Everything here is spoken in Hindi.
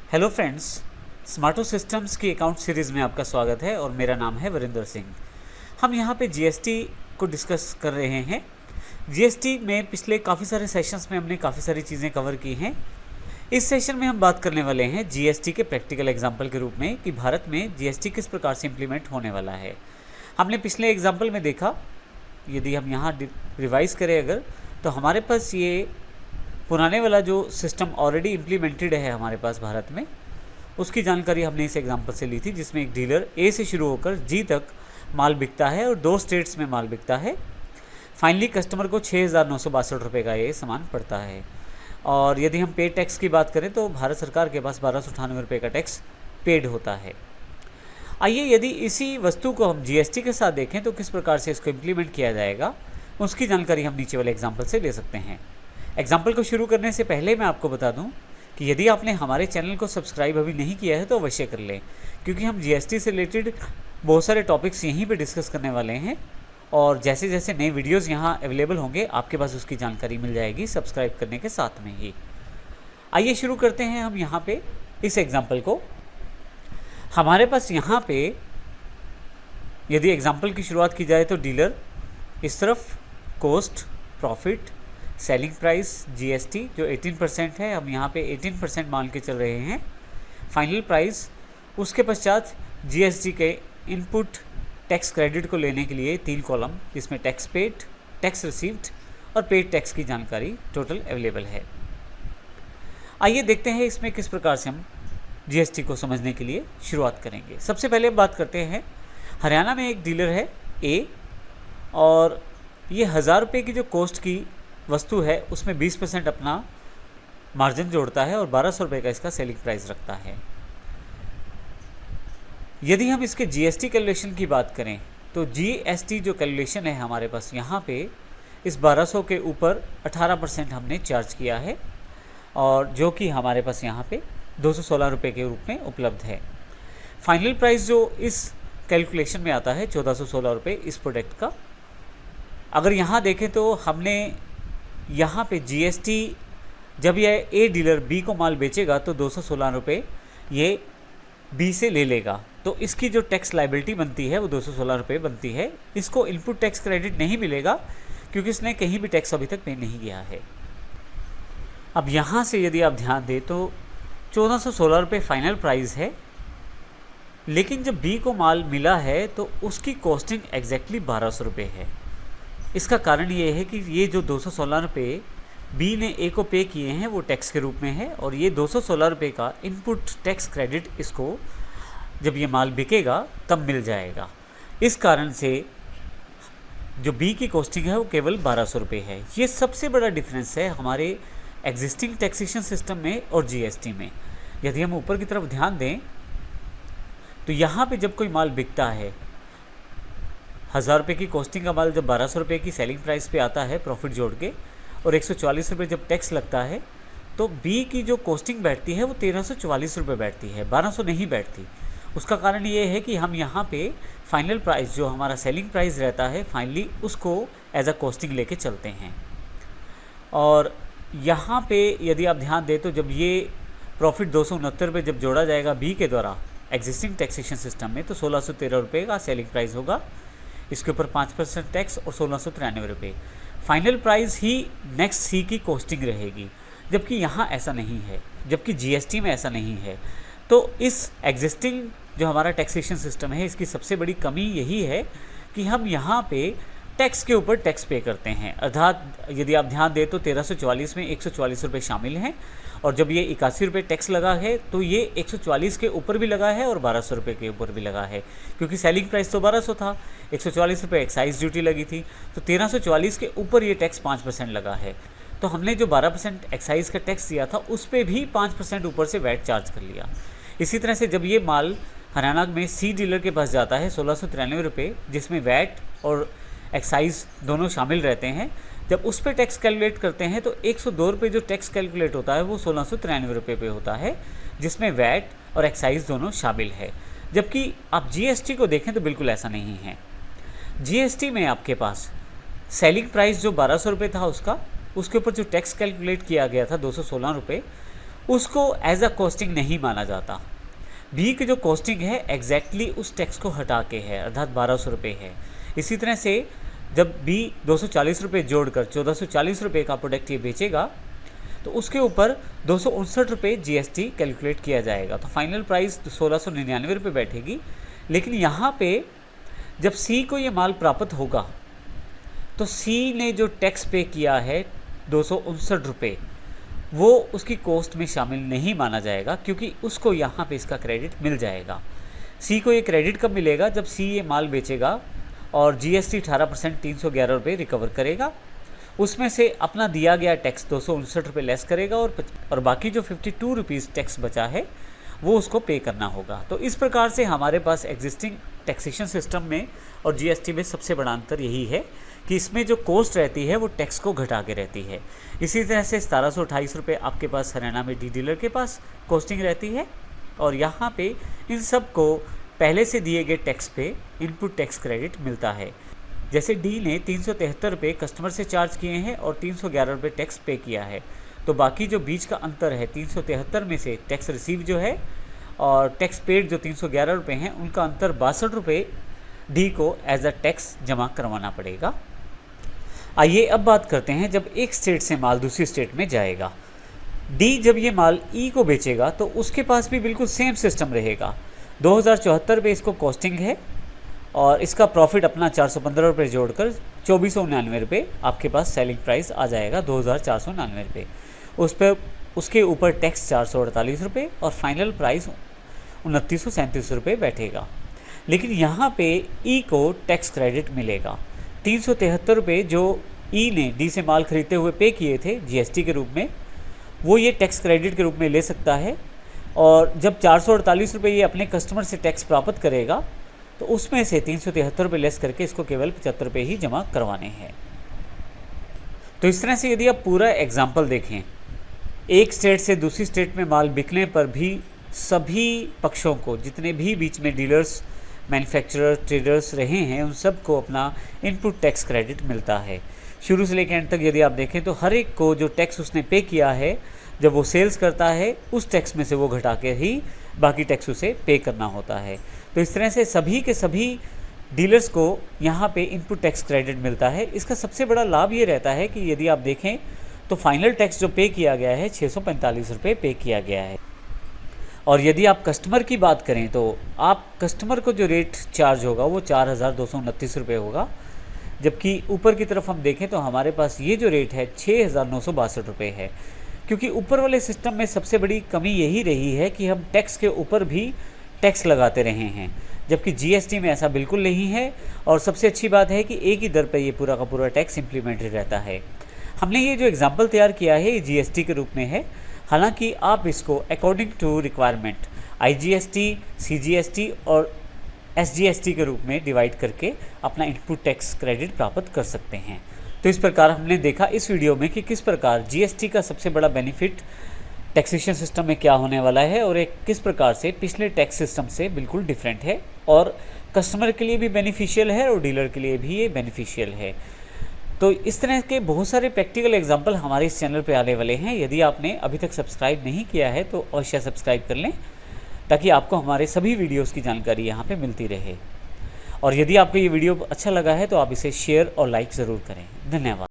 हेलो फ्रेंड्स, स्मार्टो सिस्टम्स की अकाउंट सीरीज़ में आपका स्वागत है और मेरा नाम है वरिंदर सिंह। हम यहाँ पे जीएसटी को डिस्कस कर रहे हैं। जीएसटी में पिछले काफ़ी सारे सेशंस में हमने काफ़ी सारी चीज़ें कवर की हैं। इस सेशन में हम बात करने वाले हैं जीएसटी के प्रैक्टिकल एग्जाम्पल के रूप में कि भारत में जीएसटी किस प्रकार से इम्प्लीमेंट होने वाला है। हमने पिछले एग्जाम्पल में देखा, यदि हम यहाँ रिवाइज़ करें अगर, तो हमारे पास ये पुराने वाला जो सिस्टम ऑलरेडी इम्प्लीमेंटेड है हमारे पास भारत में, उसकी जानकारी हमने इस एग्जांपल से ली थी, जिसमें एक डीलर ए से शुरू होकर जी तक माल बिकता है और 2 स्टेट्स में माल बिकता है। फाइनली कस्टमर को 6,962 रुपये का ये सामान पड़ता है। और यदि हम पे टैक्स की बात करें तो भारत सरकार के पास 1,298 रुपये का टैक्स पेड होता है। आइए यदि इसी वस्तु को हम जीएसटी के साथ देखें तो किस प्रकार से इसको इम्प्लीमेंट किया जाएगा, उसकी जानकारी हम नीचे वाले एग्जाम्पल से ले सकते हैं। एग्जाम्पल को शुरू करने से पहले मैं आपको बता दूं कि यदि आपने हमारे चैनल को सब्सक्राइब अभी नहीं किया है तो अवश्य कर लें, क्योंकि हम जीएसटी से रिलेटेड बहुत सारे टॉपिक्स यहीं पे डिस्कस करने वाले हैं और जैसे जैसे नए वीडियोस यहाँ अवेलेबल होंगे आपके पास उसकी जानकारी मिल जाएगी सब्सक्राइब करने के साथ में ही। आइए शुरू करते हैं हम यहाँ पे इस एग्जाम्पल को। हमारे पास यहाँ पे यदि एग्जाम्पल की शुरुआत की जाए तो डीलर इस तरफ cost, profit, selling price, GST जो 18% है, हम यहाँ पे 18% मान के चल रहे हैं, फाइनल प्राइस, उसके पश्चात जीएसटी के इनपुट टैक्स क्रेडिट को लेने के लिए 3 कॉलम, जिसमें टैक्स पेड, टैक्स रिसीव्ड और पेड टैक्स की जानकारी टोटल अवेलेबल है। आइए देखते हैं इसमें किस प्रकार से हम जीएसटी को समझने के लिए शुरुआत करेंगे। सबसे पहले बात करते हैं, हरियाणा में एक डीलर है ए और ये 1,000 रुपये की जो कॉस्ट की वस्तु है उसमें 20% अपना मार्जिन जोड़ता है और 1,200 रुपये का इसका सेलिंग प्राइस रखता है। यदि हम इसके जीएसटी कैलकुलेशन की बात करें तो जीएसटी जो कैलकुलेशन है हमारे पास यहाँ पे इस 1,200 के ऊपर 18% हमने चार्ज किया है और जो कि हमारे पास यहाँ पे 216 रुपये के रूप में उपलब्ध है। फाइनल प्राइस जो इस कैलकुलेशन में आता है 1,416 रुपये इस प्रोडक्ट का। अगर यहाँ देखें तो हमने यहाँ पे जीएसटी, जब यह ए डीलर बी को माल बेचेगा तो 216 रुपये ये बी से ले लेगा, तो इसकी जो टैक्स लायबिलिटी बनती है वो 216 रुपये बनती है। इसको इनपुट टैक्स क्रेडिट नहीं मिलेगा क्योंकि इसने कहीं भी टैक्स अभी तक पे नहीं किया है। अब यहाँ से यदि आप ध्यान दें तो 1,416 रुपये फाइनल प्राइस है, लेकिन जब बी को माल मिला है तो उसकी कॉस्टिंग एग्जैक्टली 1,200 रुपये है। इसका कारण ये है कि ये जो 216 रुपये बी ने ए को पे किए हैं वो टैक्स के रूप में है और ये 216 रुपये का इनपुट टैक्स क्रेडिट इसको जब ये माल बिकेगा तब मिल जाएगा। इस कारण से जो बी की कॉस्टिंग है वो केवल 1,200 रुपये है। ये सबसे बड़ा डिफरेंस है हमारे एग्जिस्टिंग टैक्सेशन सिस्टम में और जीएसटी में। यदि हम ऊपर की तरफ ध्यान दें तो यहाँ पे जब कोई माल बिकता है, 1,000 रुपये की कॉस्टिंग का माल जब 1,200 रुपये की सेलिंग प्राइस पे आता है प्रॉफिट जोड़ के और 144 रुपये जब टैक्स लगता है, तो बी की जो कॉस्टिंग बैठती है वो 1,344 रुपये बैठती है, 1,200 नहीं बैठती। उसका कारण ये है कि हम यहाँ पे फाइनल प्राइस जो हमारा सेलिंग प्राइस रहता है फाइनली उसको एज अ कॉस्टिंग लेके चलते हैं। और यहाँ पे यदि आप ध्यान दें तो जब ये प्रॉफिट 269 रुपये जब जोड़ा जाएगा बी के द्वारा एग्जिस्टिंग टैक्सेशन सिस्टम में तो 1,613 रुपये का सेलिंग प्राइस होगा, इसके ऊपर 5% टैक्स और 1,693 रुपये। फाइनल प्राइस ही नेक्स्ट सी की कॉस्टिंग रहेगी, जबकि यहाँ ऐसा नहीं है, जबकि जीएसटी में ऐसा नहीं है। तो इस एग्जिस्टिंग जो हमारा टैक्सेशन सिस्टम है इसकी सबसे बड़ी कमी यही है कि हम यहाँ पे टैक्स के ऊपर टैक्स पे करते हैं। अर्थात यदि आप ध्यान दें तो 1,344 में 144 रुपये शामिल हैं और जब ये 81 रुपये टैक्स लगा है तो ये 144 के ऊपर भी लगा है और 1,200 रुपये के ऊपर भी लगा है, क्योंकि सेलिंग प्राइस तो 1,200 था, 144 रुपये एक्साइज ड्यूटी लगी थी, तो 1,344 के ऊपर ये टैक्स 5% लगा है। तो हमने जो 12% एक्साइज का टैक्स दिया था उस पर भी 5% ऊपर से वैट चार्ज कर लिया। इसी तरह से जब ये माल हरियाणा में सी डीलर के पास जाता है 1,693 रुपये, जिसमें वैट और एक्साइज दोनों शामिल रहते हैं, जब उस पर टैक्स कैलकुलेट करते हैं तो 102 रुपये जो टैक्स कैलकुलेट होता है वो 1,693 रुपये पे होता है, जिसमें वैट और एक्साइज दोनों शामिल है। जबकि आप जीएसटी को देखें तो बिल्कुल ऐसा नहीं है। जीएसटी में आपके पास सेलिंग प्राइस जो 1,200 रुपये था उसके ऊपर जो टैक्स कैलकुलेट किया गया था 216 रुपये, उसको एज अ कॉस्टिंग नहीं माना जाता। बी की जो कॉस्टिंग है एग्जैक्टली उस टैक्स को हटा के है, अर्थात 1200 रुपये है। इसी तरह से जब बी 240 रुपये जोड़कर 1440 रुपये का प्रोडक्ट ये बेचेगा तो उसके ऊपर 259 रुपये GST कैलकुलेट किया जाएगा, तो फाइनल प्राइस 1699 रुपये बैठेगी। लेकिन यहाँ पे जब सी को ये माल प्राप्त होगा तो सी ने जो टैक्स पे किया है 259 रुपये, वो उसकी कॉस्ट में शामिल नहीं माना जाएगा, क्योंकि उसको यहाँ पे इसका क्रेडिट मिल जाएगा। सी को ये क्रेडिट कब मिलेगा? जब सी ये माल बेचेगा और GST 18% 311 रुपये रिकवर करेगा, उसमें से अपना दिया गया टैक्स 259 रुपये लेस करेगा और बाकी जो 52 रुपीज़ टैक्स बचा है वो उसको पे करना होगा। तो इस प्रकार से हमारे पास एग्जिस्टिंग टैक्सेशन सिस्टम में और GST में सबसे बड़ा अंतर यही है कि इसमें जो कॉस्ट रहती है वो टैक्स को घटा के रहती है। इसी तरह से 1728 रुपये आपके पास हरियाणा में डी डीलर के पास कॉस्टिंग रहती है, और यहाँ पे इन सब को पहले से दिए गए टैक्स पे इनपुट टैक्स क्रेडिट मिलता है। जैसे डी ने 373 रुपये कस्टमर से चार्ज किए हैं और 311 रुपये टैक्स पे किया है, तो बाकी जो बीच का अंतर है 373 में से टैक्स रिसीव जो है और टैक्स पेड जो 311 रुपये हैं, उनका अंतर 62 रुपये डी को एज अ टैक्स जमा करवाना पड़ेगा। आइए अब बात करते हैं जब एक स्टेट से माल दूसरी स्टेट में जाएगा। डी जब ये माल ई को बेचेगा तो उसके पास भी बिल्कुल सेम सिस्टम रहेगा। 2074 रुपये इसको कॉस्टिंग है और इसका प्रॉफिट अपना 415 रुपये जोड़कर 2499 रुपये आपके पास सेलिंग प्राइस आ जाएगा, 2499 रुपये। उस पर उसके ऊपर टैक्स 448 रुपये और फाइनल प्राइस 2937 रुपये बैठेगा। लेकिन यहाँ पे ई को टैक्स क्रेडिट मिलेगा 373 रुपये जो ई ने डी से माल खरीदते हुए पे किए थे GST के रूप में, वो ये टैक्स क्रेडिट के रूप में ले सकता है। और जब 448 रुपये ये अपने कस्टमर से टैक्स प्राप्त करेगा तो उसमें से 373 रुपये लेस करके इसको केवल 75 रुपये ही जमा करवाने हैं। तो इस तरह से यदि आप पूरा एग्जाम्पल देखें, एक स्टेट से दूसरी स्टेट में माल बिकने पर भी सभी पक्षों को, जितने भी बीच में डीलर्स, मैन्युफैक्चरर, ट्रेडर्स रहे हैं, उन सब को अपना इनपुट टैक्स क्रेडिट मिलता है। शुरू से लेकर एंड तक यदि आप देखें तो हर एक को जो टैक्स उसने पे किया है, जब वो सेल्स करता है उस टैक्स में से वो घटा के ही बाकी टैक्स उसे पे करना होता है। तो इस तरह से सभी के सभी डीलर्स को यहाँ पे इनपुट टैक्स क्रेडिट मिलता है। इसका सबसे बड़ा लाभ ये रहता है कि यदि आप देखें तो फाइनल टैक्स जो पे किया गया है 645 रुपये पे किया गया है। और यदि आप कस्टमर की बात करें तो आप कस्टमर को जो रेट चार्ज होगा वो 4229 रुपये होगा, जबकि ऊपर की तरफ हम देखें तो हमारे पास ये जो रेट है 6962 रुपये है। क्योंकि ऊपर वाले सिस्टम में सबसे बड़ी कमी यही रही है कि हम टैक्स के ऊपर भी टैक्स लगाते रहे हैं, जबकि GST में ऐसा बिल्कुल नहीं है। और सबसे अच्छी बात है कि एक ही दर पर ये पूरा का पूरा टैक्स इम्प्लीमेंटेड रहता है। हमने ये जो एग्जाम्पल तैयार किया है ये GST के रूप में है, हालांकि आप इसको according to requirement IGST, CGST और SGST के रूप में डिवाइड करके अपना इनपुट टैक्स क्रेडिट प्राप्त कर सकते हैं। तो इस प्रकार हमने देखा इस वीडियो में कि किस प्रकार GST का सबसे बड़ा बेनिफिट टैक्सेशन सिस्टम में क्या होने वाला है और एक किस प्रकार से पिछले टैक्स सिस्टम से बिल्कुल डिफरेंट है, और कस्टमर के लिए भी बेनिफिशियल है और डीलर के लिए भी ये बेनिफिशियल है। तो इस तरह के बहुत सारे प्रैक्टिकल एग्जाम्पल हमारे इस चैनल पे आने वाले हैं। यदि आपने अभी तक सब्सक्राइब नहीं किया है तो अवश्य सब्सक्राइब कर लें, ताकि आपको हमारे सभी वीडियोस की जानकारी यहाँ पे मिलती रहे। और यदि आपको ये वीडियो अच्छा लगा है तो आप इसे शेयर और लाइक ज़रूर करें। धन्यवाद।